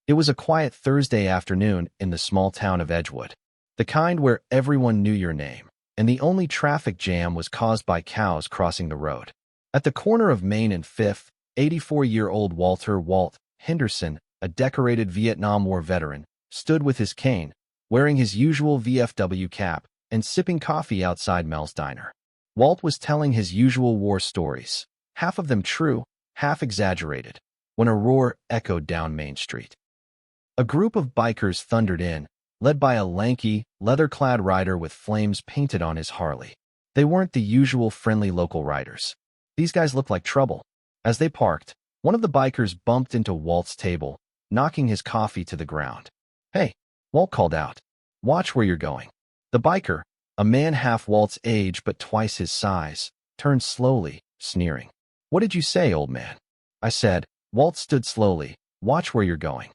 It was a quiet Thursday afternoon in the small town of Edgewood, the kind where everyone knew your name, and the only traffic jam was caused by cows crossing the road. At the corner of Main and 5th, 84-year-old Walt Henderson, a decorated Vietnam War veteran, stood with his cane, wearing his usual VFW cap, and sipping coffee outside Mel's diner. Walt was telling his usual war stories, half of them true, half exaggerated, when a roar echoed down Main Street. A group of bikers thundered in, led by a lanky, leather-clad rider with flames painted on his Harley. They weren't the usual friendly local riders. These guys looked like trouble. As they parked, one of the bikers bumped into Walt's table, knocking his coffee to the ground. "Hey," Walt called out. "Watch where you're going." The biker, a man half Walt's age but twice his size, turned slowly, sneering. "What did you say, old man?" I said. Walt stood slowly. "Watch where you're going."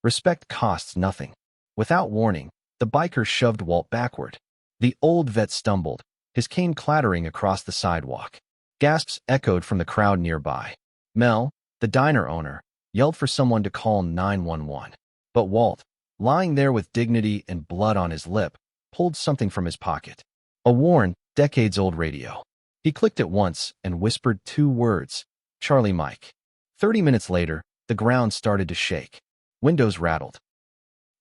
Respect costs nothing. Without warning, the biker shoved Walt backward. The old vet stumbled, his cane clattering across the sidewalk. Gasps echoed from the crowd nearby. Mel, the diner owner, yelled for someone to call 911. But Walt, lying there with dignity and blood on his lip, pulled something from his pocket. A worn, decades-old radio. He clicked it once and whispered 2 words, "Charlie Mike." 30 minutes later, the ground started to shake. Windows rattled.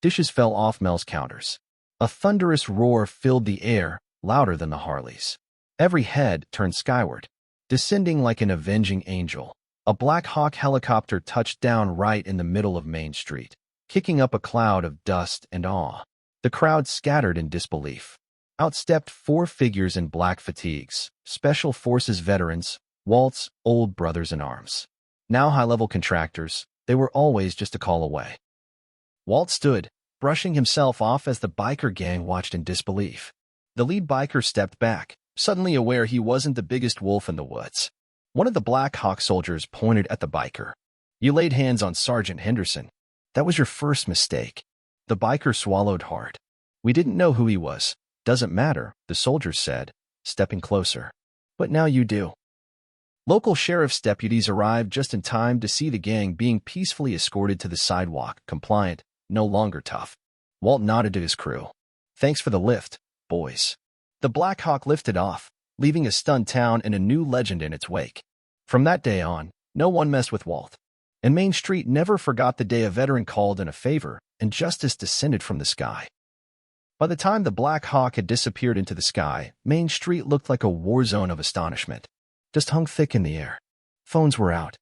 Dishes fell off Mel's counters. A thunderous roar filled the air, louder than the Harleys. Every head turned skyward. Descending like an avenging angel, a Black Hawk helicopter touched down right in the middle of Main Street, kicking up a cloud of dust and awe. The crowd scattered in disbelief. Out stepped 4 figures in black fatigues, Special Forces veterans, Walt's old brothers-in-arms. Now high-level contractors, they were always just a call away. Walt stood, brushing himself off as the biker gang watched in disbelief. The lead biker stepped back, suddenly aware he wasn't the biggest wolf in the woods. One of the Black Hawk soldiers pointed at the biker. "You laid hands on Sergeant Henderson. That was your first mistake." The biker swallowed hard. "We didn't know who he was." "Doesn't matter," the soldier said, stepping closer. "But now you do." Local sheriff's deputies arrived just in time to see the gang being peacefully escorted to the sidewalk, compliant, no longer tough. Walt nodded to his crew. "Thanks for the lift, boys." The Black Hawk lifted off, leaving a stunned town and a new legend in its wake. From that day on, no one messed with Walt. And Main Street never forgot the day a veteran called in a favor and justice descended from the sky. By the time the Black Hawk had disappeared into the sky, Main Street looked like a war zone of astonishment. Just hung thick in the air. Phones were out.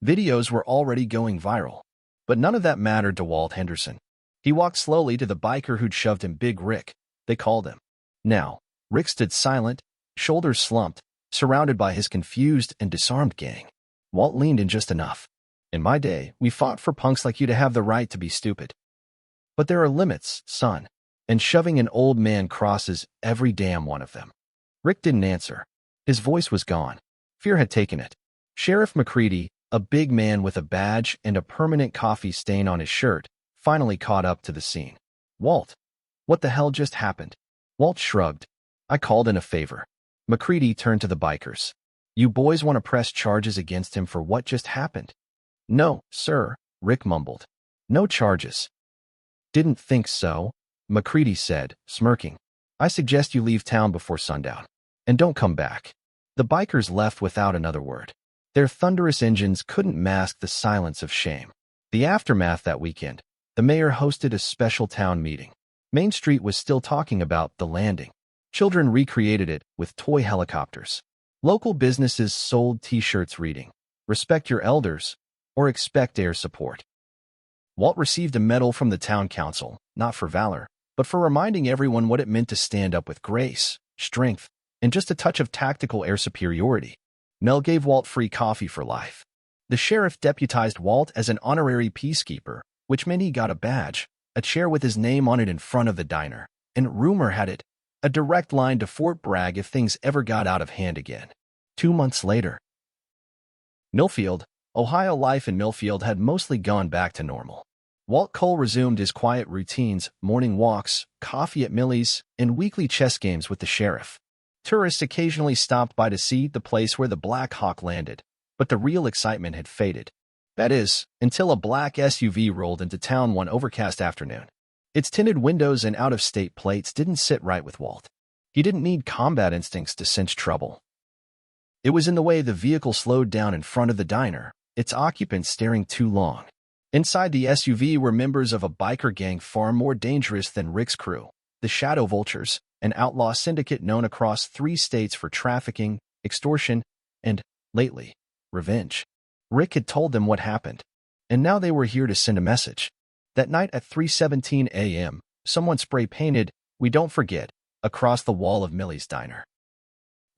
Videos were already going viral. But none of that mattered to Walt Henderson. He walked slowly to the biker who'd shoved him, Big Rick, they called him. Now, Rick stood silent, shoulders slumped, surrounded by his confused and disarmed gang. Walt leaned in just enough. "In my day, we fought for punks like you to have the right to be stupid. But there are limits, son, and shoving an old man crosses every damn one of them." Rick didn't answer. His voice was gone. Fear had taken it. Sheriff McCready, a big man with a badge and a permanent coffee stain on his shirt, finally caught up to the scene. "Walt, what the hell just happened?" Walt shrugged. "I called in a favor." McCready turned to the bikers. "You boys want to press charges against him for what just happened?" "No, sir," Rick mumbled. "No charges." "Didn't think so," McCready said, smirking. "I suggest you leave town before sundown. And don't come back." The bikers left without another word. Their thunderous engines couldn't mask the silence of shame. The aftermath that weekend, the mayor hosted a special town meeting. Main Street was still talking about the landing. Children recreated it with toy helicopters. Local businesses sold T-shirts reading, "Respect your elders," or "Expect air support." Walt received a medal from the town council, not for valor, but for reminding everyone what it meant to stand up with grace, strength, and just a touch of tactical air superiority. Mel gave Walt free coffee for life. The sheriff deputized Walt as an honorary peacekeeper, which meant he got a badge, a chair with his name on it in front of the diner, and rumor had it, a direct line to Fort Bragg if things ever got out of hand again. 2 months later. Millfield, Ohio. Life in Millfield had mostly gone back to normal. Walt Cole resumed his quiet routines, morning walks, coffee at Millie's, and weekly chess games with the sheriff. Tourists occasionally stopped by to see the place where the Black Hawk landed, but the real excitement had faded. That is, until a black SUV rolled into town one overcast afternoon. Its tinted windows and out-of-state plates didn't sit right with Walt. He didn't need combat instincts to sense trouble. It was in the way the vehicle slowed down in front of the diner, its occupants staring too long. Inside the SUV were members of a biker gang far more dangerous than Rick's crew, the Shadow Vultures, an outlaw syndicate known across 3 states for trafficking, extortion, and, lately, revenge. Rick had told them what happened, and now they were here to send a message. That night at 3:17 a.m., someone spray-painted, "We don't forget," across the wall of Millie's diner.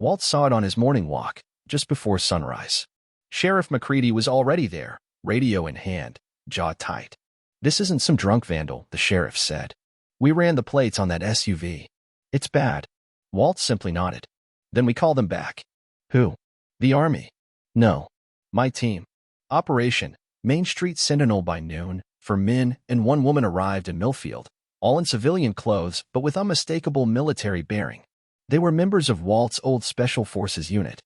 Walt saw it on his morning walk, just before sunrise. Sheriff McCready was already there, radio in hand, jaw tight. "This isn't some drunk vandal," the sheriff said. "We ran the plates on that SUV. It's bad." Walt simply nodded. "Then we call them back." "Who?" "The Army." "No. My team. Operation Main Street Sentinel." By noon, 4 men and 1 woman arrived in Millfield, all in civilian clothes but with unmistakable military bearing. They were members of Walt's old Special Forces unit.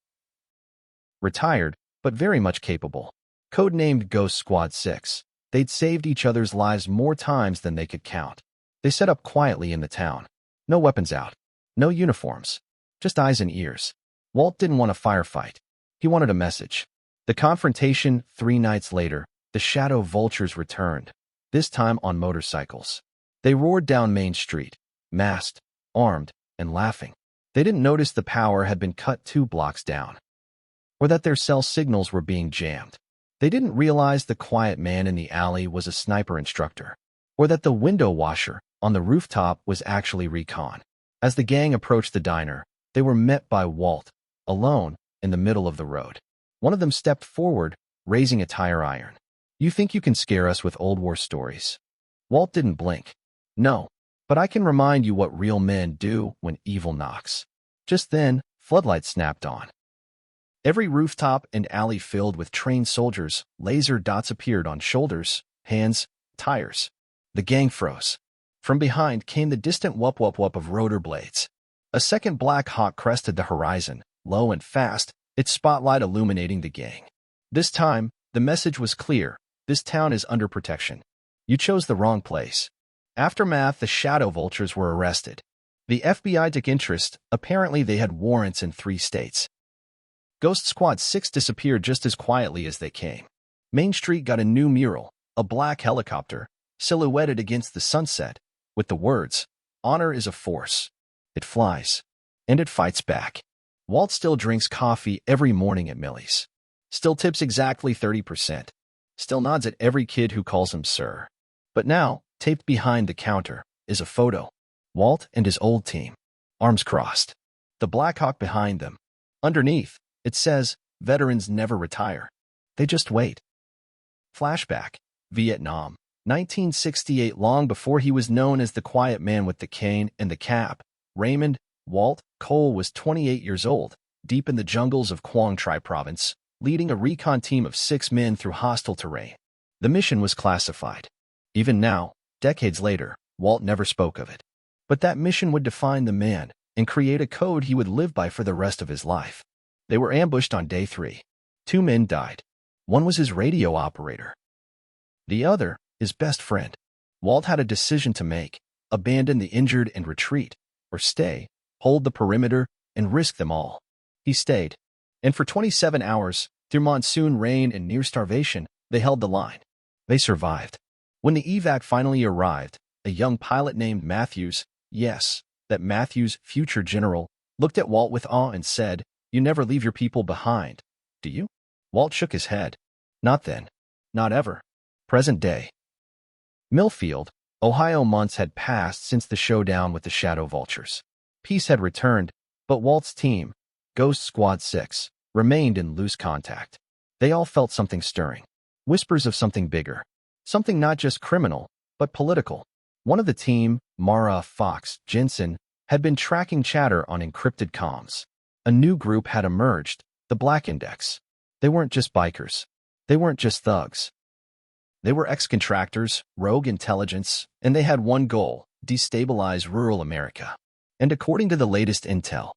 Retired, but very much capable. Codenamed Ghost Squad 6, they'd saved each other's lives more times than they could count. They set up quietly in the town. No weapons out. No uniforms. Just eyes and ears. Walt didn't want a firefight. He wanted a message. The confrontation, 3 nights later, the Shadow Vultures returned, this time on motorcycles. They roared down Main Street, masked, armed, and laughing. They didn't notice the power had been cut 2 blocks down, or that their cell signals were being jammed. They didn't realize the quiet man in the alley was a sniper instructor, or that the window washer on the rooftop was actually recon. As the gang approached the diner, they were met by Walt, alone, in the middle of the road. One of them stepped forward, raising a tire iron. "You think you can scare us with old war stories?" Walt didn't blink. "No, but I can remind you what real men do when evil knocks." Just then, floodlights snapped on. Every rooftop and alley filled with trained soldiers, laser dots appeared on shoulders, hands, tires. The gang froze. From behind came the distant whoop-whoop-whoop of rotor blades. A second Black Hawk crested the horizon, low and fast, its spotlight illuminating the gang. This time, the message was clear. This town is under protection. You chose the wrong place. Aftermath: the Shadow Vultures were arrested. The FBI took interest. Apparently they had warrants in 3 states. Ghost Squad 6 disappeared just as quietly as they came. Main Street got a new mural, a black helicopter, silhouetted against the sunset, with the words, "Honor is a force. It flies. And it fights back." Walt still drinks coffee every morning at Millie's. Still tips exactly 30%. Still nods at every kid who calls him sir. But now, taped behind the counter, is a photo. Walt and his old team, arms crossed. The Black Hawk behind them. Underneath, it says, "Veterans never retire. They just wait." Flashback, Vietnam, 1968. Long before he was known as the quiet man with the cane and the cap, Raymond Walt Cole was 28 years old, deep in the jungles of Quang Tri Province, leading a recon team of 6 men through hostile terrain. The mission was classified. Even now, decades later, Walt never spoke of it. But that mission would define the man and create a code he would live by for the rest of his life. They were ambushed on day 3. 2 men died. One was his radio operator. The other, his best friend. Walt had a decision to make: abandon the injured and retreat, or stay, hold the perimeter, and risk them all. He stayed. And for 27 hours, through monsoon rain and near starvation, they held the line. They survived. When the evac finally arrived, a young pilot named Matthews, yes, that Matthews, future general, looked at Walt with awe and said, "You never leave your people behind, do you?" Walt shook his head. "Not then. Not ever." Present day. Millfield, Ohio. Months had passed since the showdown with the Shadow Vultures. Peace had returned, but Walt's team, Ghost Squad 6, remained in loose contact. They all felt something stirring. Whispers of something bigger. Something not just criminal, but political. One of the team, Mara Fox Jensen, had been tracking chatter on encrypted comms. A new group had emerged, the Black Index. They weren't just bikers. They weren't just thugs. They were ex-contractors, rogue intelligence, and they had one goal: destabilize rural America. And according to the latest intel,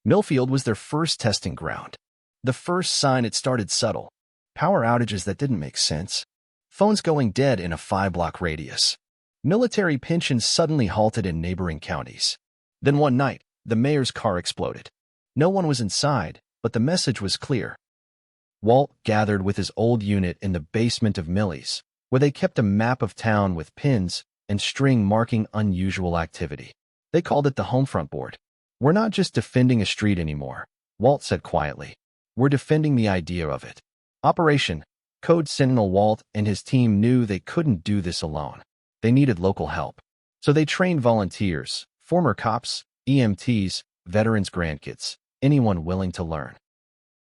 Millfield was their first testing ground. The first sign. It started subtle. Power outages that didn't make sense. Phones going dead in a 5-block radius. Military pensions suddenly halted in neighboring counties. Then one night, the mayor's car exploded. No one was inside, but the message was clear. Walt gathered with his old unit in the basement of Millie's, where they kept a map of town with pins and string marking unusual activity. They called it the Homefront Board. "We're not just defending a street anymore," Walt said quietly. "We're defending the idea of it." Operation Code Sentinel. Walt and his team knew they couldn't do this alone. They needed local help. So they trained volunteers, former cops, EMTs, veterans' grandkids, anyone willing to learn.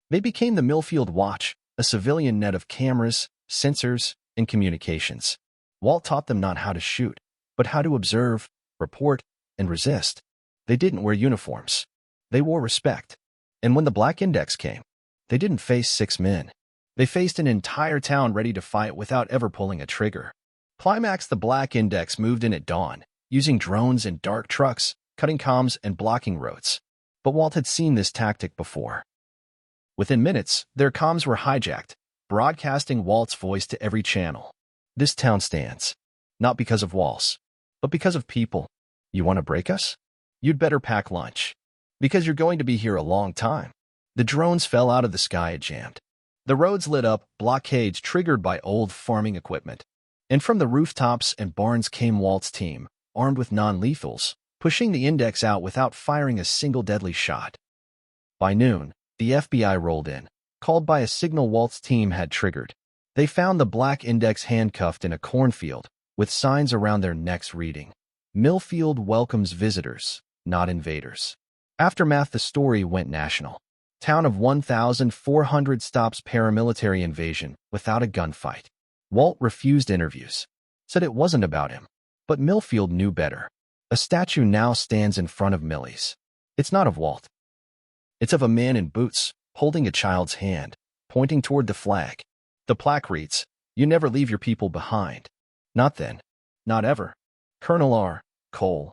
They became the Millfield Watch, a civilian net of cameras, sensors, and communications. Walt taught them not how to shoot, but how to observe, report, and resist. They didn't wear uniforms. They wore respect. And when the Black Index came, they didn't face 6 men. They faced an entire town ready to fight without ever pulling a trigger. Climax: the Black Index moved in at dawn, using drones and dark trucks, cutting comms and blocking roads. But Walt had seen this tactic before. Within minutes, their comms were hijacked, broadcasting Walt's voice to every channel. "This town stands, not because of walls, but because of people. You want to break us? You'd better pack lunch, because you're going to be here a long time." The drones fell out of the sky and jammed. The roads lit up, blockades triggered by old farming equipment. And from the rooftops and barns came Walt's team, armed with non-lethals, pushing the Index out without firing a single deadly shot. By noon, the FBI rolled in, called by a signal Walt's team had triggered. They found the Black Index handcuffed in a cornfield, with signs around their necks reading, "Millfield welcomes visitors, not invaders." Aftermath: the story went national. Town of 1,400 stops paramilitary invasion without a gunfight. Walt refused interviews, said it wasn't about him. But Millfield knew better. A statue now stands in front of Millie's. It's not of Walt. It's of a man in boots, holding a child's hand, pointing toward the flag. The plaque reads, "You never leave your people behind." Not then. Not ever. Colonel R. Cole.